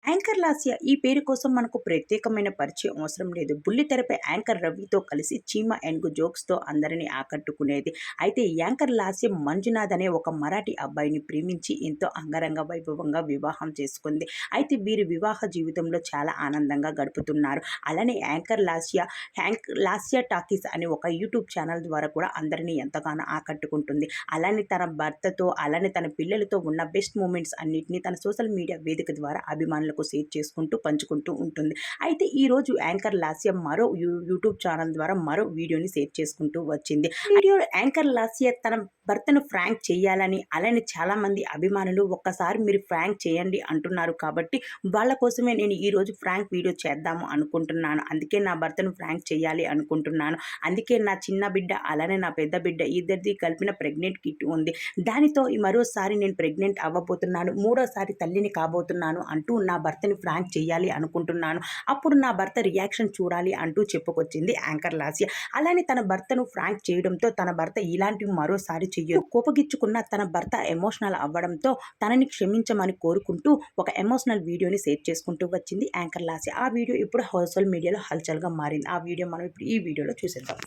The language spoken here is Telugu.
యాంకర్ లాస్య ఈ పేరు కోసం మనకు ప్రత్యేకమైన పరిచయం అవసరం లేదు. బుల్లితెరపై యాంకర్ రవితో కలిసి చీమ ఏనుగు జోక్స్‌తో అందరిని ఆకట్టుకునేది. అయితే యాంకర్ లాస్య మంజునాథ్ అనే ఒక మరాఠీ అబ్బాయిని ప్రేమించి ఎంతో అంగరంగ వైభవంగా వివాహం చేసుకుంది. అయితే వీరి వివాహ జీవితంలో చాలా ఆనందంగా గడుపుతున్నారు. అలానే లాస్య టాకీస్ అనే ఒక యూట్యూబ్ ఛానల్ ద్వారా కూడా అందరినీ ఎంతగానో ఆకట్టుకుంటుంది. అలానే తన భర్తతో, అలానే తన పిల్లలతో ఉన్న బెస్ట్ మూమెంట్స్ అన్నిటిని తన సోషల్ మీడియా వేదిక ద్వారా అభిమానులకు షేర్ చేసుకుంటూ పంచుకుంటూ ఉంటుంది. అయితే ఈరోజు యాంకర్ లాస్య మరో యూట్యూబ్ ఛానల్ ద్వారా మరో వీడియోని షేర్ చేసుకుంటూ వచ్చింది. వీడియో యాంకర్ లాస్య తన భర్తను ఫ్రాంక్ చేయాలని, అలానే చాలామంది అభిమానులు ఒక్కసారి మీరు ఫ్రాంక్ చేయండి అంటున్నారు కాబట్టి వాళ్ళ కోసమే నేను ఈరోజు ఫ్రాంక్ వీడియో చేద్దాము అనుకుంటున్నాను. అందుకే నా భర్తను ఫ్రాంక్ చేయాలి అనుకుంటున్నాను. అందుకే నా చిన్న బిడ్డ అలానే నా పెద్ద బిడ్డ ఇద్దరిది కలిపిన ప్రెగ్నెంట్ కిట్ ఉంది. దానితో మరోసారి నేను ప్రెగ్నెంట్ అవ్వబోతున్నాను, మూడోసారి తల్లిని కాబోతున్నాను అంటూ నా భర్తని ఫ్రాంక్ చేయాలి అనుకుంటున్నాను. అప్పుడు నా భర్త రియాక్షన్ చూడాలి అంటూ చెప్పుకొచ్చింది యాంకర్ లాస్య. అలానే తన భర్తను ఫ్రాంక్ చేయడంతో తన భర్త ఇలాంటివి మరోసారి చెయ్యదు. కోపగిచ్చుకున్న తన భర్త ఎమోషనల్ అవ్వడంతో తనని క్షమించమని కోరుకుంటూ ఒక ఎమోషనల్ వీడియోని షేర్ చేసుకుంటూ వచ్చింది యాంకర్ లాస్య. ఆ వీడియో ఇప్పుడు సోషల్ మీడియాలో హల్చల్గా మారింది. ఆ వీడియో మనం ఇప్పుడు ఈ వీడియోలో చూసేద్దాం.